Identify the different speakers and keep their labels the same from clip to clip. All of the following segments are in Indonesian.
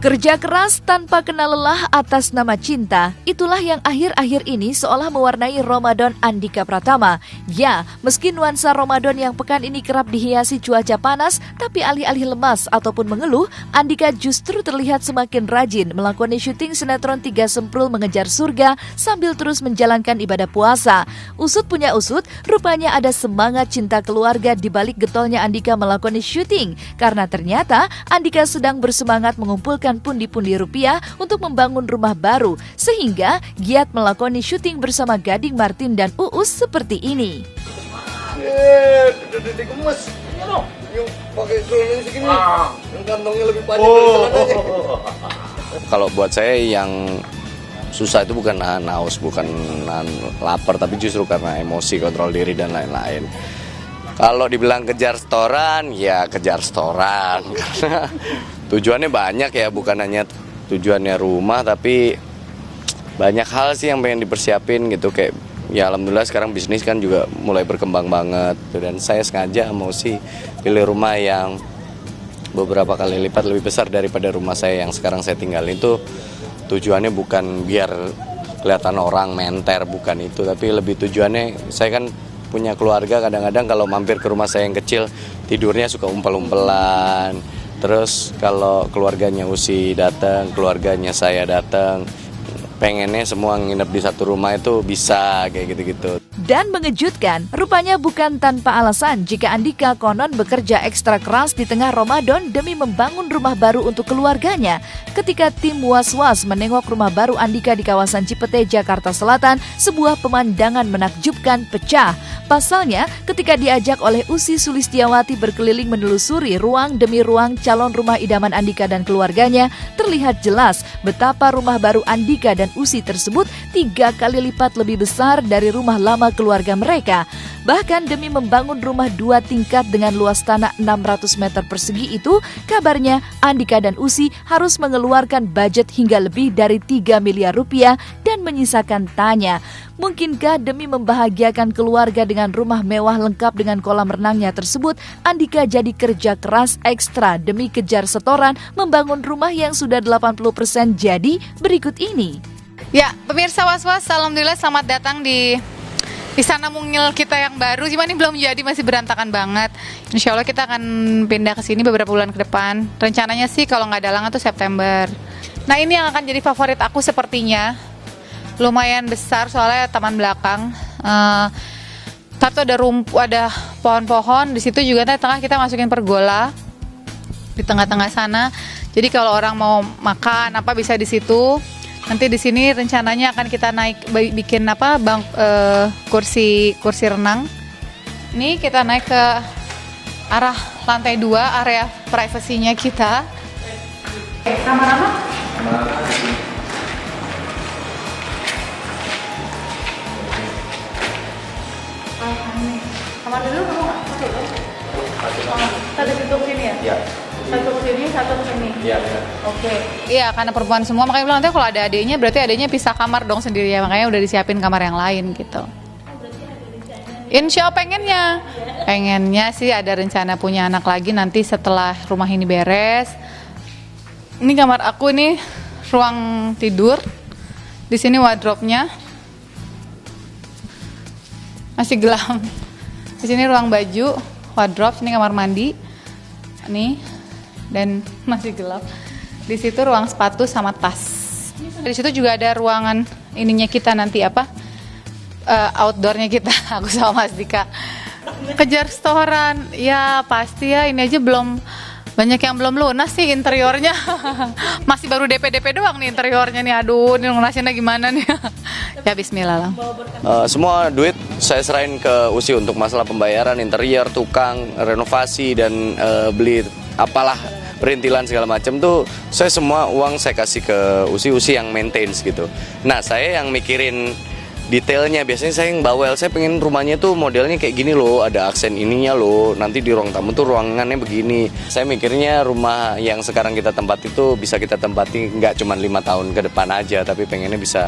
Speaker 1: Kerja keras tanpa kenal lelah atas nama cinta, itulah yang akhir-akhir ini seolah mewarnai Ramadan Andika Pratama. Ya, meski nuansa Ramadan yang pekan ini kerap dihiasi cuaca panas, tapi alih-alih lemas ataupun mengeluh, Andika justru terlihat semakin rajin melakoni syuting sinetron Tiga Semprul Mengejar Surga sambil terus menjalankan ibadah puasa. Usut punya usut, rupanya ada semangat cinta keluarga di balik getolnya Andika melakoni syuting, karena ternyata Andika sedang bersemangat mengumpulkan pundi-pundi rupiah untuk membangun rumah baru, sehingga giat melakoni syuting bersama Gading Martin dan Uus seperti ini.
Speaker 2: Udah gemes. Yang pakai keliling segini, yang kantongnya lebih panjang dari celananya.
Speaker 3: Kalau buat saya yang susah itu bukan nahan haus, bukan nahan lapar, tapi justru karena emosi, kontrol diri dan lain-lain. Kalau dibilang kejar setoran, ya kejar setoran. Karena tujuannya banyak ya, bukan hanya tujuannya rumah, tapi banyak hal sih yang pengen dipersiapin gitu. Kayak ya alhamdulillah sekarang bisnis kan juga mulai berkembang banget. Dan saya sengaja mau sih pilih rumah yang beberapa kali lipat lebih besar daripada rumah saya yang sekarang saya tinggalin. Itu tujuannya bukan biar kelihatan orang menter, bukan itu. Tapi lebih tujuannya, saya kan punya keluarga, kadang-kadang kalau mampir ke rumah saya yang kecil tidurnya suka umpel-umpelan. Terus kalau keluarganya Usi datang, keluarganya saya datang, pengennya semua nginep di satu rumah itu bisa kayak gitu-gitu.
Speaker 1: Dan mengejutkan, rupanya bukan tanpa alasan jika Andika konon bekerja ekstra keras di tengah Ramadan demi membangun rumah baru untuk keluarganya. Ketika tim Was-Was menengok rumah baru Andika di kawasan Cipete, Jakarta Selatan, sebuah pemandangan menakjubkan pecah. Pasalnya, ketika diajak oleh Usi Sulistiawati berkeliling menelusuri ruang demi ruang calon rumah idaman Andika dan keluarganya, terlihat jelas betapa rumah baru Andika dan Usi tersebut 3 kali lipat lebih besar dari rumah lama keluarga mereka. Bahkan demi membangun rumah 2 tingkat dengan luas tanah 600 meter persegi itu, kabarnya Andika dan Usi harus mengeluarkan budget hingga lebih dari 3 miliar rupiah dan menyisakan tanya, mungkinkah demi membahagiakan keluarga dengan rumah mewah lengkap dengan kolam renangnya tersebut, Andika jadi kerja keras ekstra demi kejar setoran membangun rumah yang sudah 80% jadi berikut ini.
Speaker 4: Ya, pemirsa Was-Was, alhamdulillah selamat datang di Istana Mungil kita yang baru. Cuma ini belum jadi, masih berantakan banget. Insya Allah kita akan pindah ke sini beberapa bulan ke depan. Rencananya sih kalau nggak ada halangan tuh September. Nah, ini yang akan jadi favorit aku sepertinya. Lumayan besar soalnya taman belakang. Satu ada pohon-pohon. Di situ juga di tengah kita masukin pergola di tengah-tengah sana. Jadi kalau orang mau makan apa bisa di situ. Nanti di sini rencananya akan kita bikin kursi renang. Ini kita naik ke arah lantai 2, area privasinya kita. Kamar apa? Kamar dulu kamu nggak? Satu duduk sini ya? Iya. Satu ke sini, satu ke sini. Iya. Oke. Iya, karena perempuan semua, makanya bilang nanti kalau ada adiknya berarti adiknya pisah kamar dong sendiri ya, makanya udah disiapin kamar yang lain gitu. Insya Allah pengennya sih ada rencana punya anak lagi nanti setelah rumah ini beres. Ini kamar aku, ini ruang tidur. Di sini wardrobe-nya. Masih gelap. Di sini ruang baju, wardrobe, sini kamar mandi. Nih. Dan masih gelap. Di situ ruang sepatu sama tas. Di situ juga ada ruangan ininya kita nanti outdoornya kita. Aku sama Mas Dika. Kejar setoran, ya pasti ya. Ini aja banyak yang belum lunas sih interiornya. Masih baru DP doang nih interiornya nih. Aduh, ini lunasinnya gimana nih? Ya Bismillah lah.
Speaker 3: Semua duit saya serahin ke Usi untuk masalah pembayaran interior, tukang, renovasi dan beli apalah perintilan segala macam tuh saya semua uang saya kasih ke Usi yang maintains gitu. Nah, saya yang mikirin detailnya, biasanya saya yang bawel, saya pengen rumahnya tuh modelnya kayak gini loh, ada aksen ininya loh, nanti di ruang tamu tuh ruangannya begini. Saya mikirnya rumah yang sekarang kita tempati itu bisa kita tempati nggak cuma 5 tahun ke depan aja, tapi pengennya bisa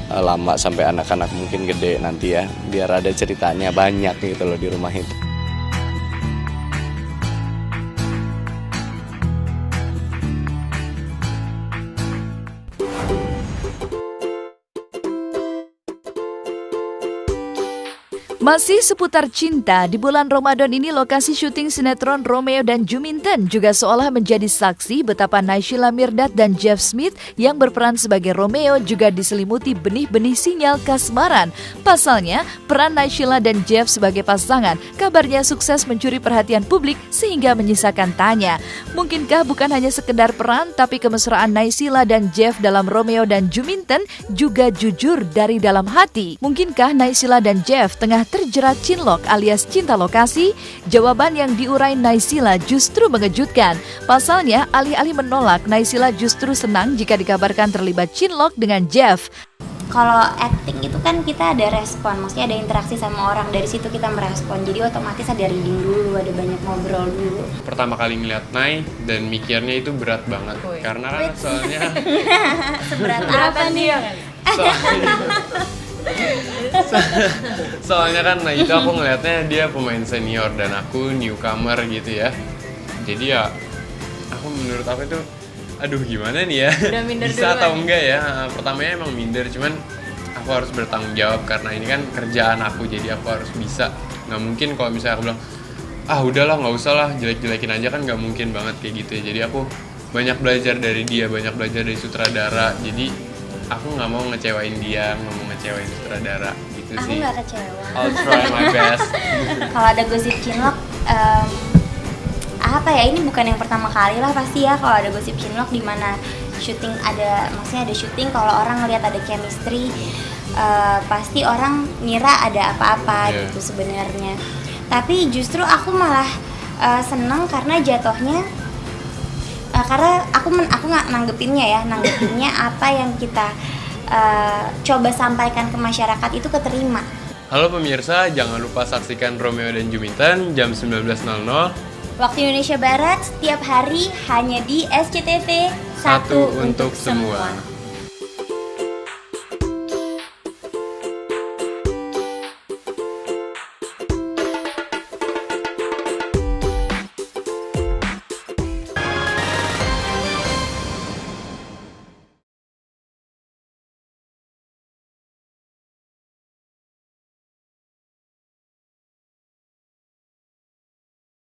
Speaker 3: lama sampai anak-anak mungkin gede nanti ya, biar ada ceritanya banyak gitu loh di rumah itu.
Speaker 1: Masih seputar cinta, di bulan Ramadan ini lokasi syuting sinetron Romeo dan Juminten juga seolah menjadi saksi betapa Naysila Mirdad dan Jeff Smith yang berperan sebagai Romeo juga diselimuti benih-benih sinyal kasmaran. Pasalnya, peran Naysila dan Jeff sebagai pasangan kabarnya sukses mencuri perhatian publik sehingga menyisakan tanya. Mungkinkah bukan hanya sekedar peran, tapi kemesraan Naysila dan Jeff dalam Romeo dan Juminten juga jujur dari dalam hati? Mungkinkah Naysila dan Jeff tengah terjerat cinlok alias cinta lokasi? Jawaban yang diurai Naysila justru mengejutkan. Pasalnya, alih-alih menolak, Naysila justru senang jika dikabarkan terlibat cinlok dengan Jeff.
Speaker 5: Kalau acting itu kan kita ada respon, maksudnya ada interaksi sama orang, dari situ kita merespon. Jadi otomatis ada reading dulu, ada banyak ngobrol dulu.
Speaker 6: Pertama kali ngeliat Nay dan mikirnya itu berat banget. Karena kan soalnya
Speaker 5: Seberat apa nih?
Speaker 6: Soalnya kan nah itu aku ngelihatnya dia pemain senior dan aku newcomer gitu ya. Jadi ya aku menurut aku itu aduh gimana nih ya, bisa atau enggak ya. Pertamanya emang minder, cuman aku harus bertanggung jawab karena ini kan kerjaan aku, jadi aku harus bisa. Nggak mungkin kalau misalnya aku bilang udahlah nggak usah lah, jelek-jelekin aja, kan nggak mungkin banget kayak gitu ya. Jadi aku banyak belajar dari dia, banyak belajar dari sutradara. Jadi aku nggak mau ngecewain dia, nggak mau ngecewain sutradara gitu
Speaker 5: Aku
Speaker 6: sih.
Speaker 5: nggak kecewa.
Speaker 6: I'll try my best.
Speaker 5: Kalau ada gosip cinlok, apa ya, ini bukan yang pertama kali lah pasti ya. Kalau ada gosip cinlok di mana syuting ada, maksudnya ada syuting, kalau orang ngelihat ada chemistry, pasti orang ngira ada apa-apa gitu sebenarnya. Tapi justru aku malah seneng karena jatuhnya karena aku nggak nanggepinnya apa yang kita coba sampaikan ke masyarakat itu keterima.
Speaker 6: Halo pemirsa, jangan lupa saksikan Romeo dan Juminten jam 19.00
Speaker 5: waktu Indonesia Barat setiap hari hanya di SCTV
Speaker 6: Satu untuk semua.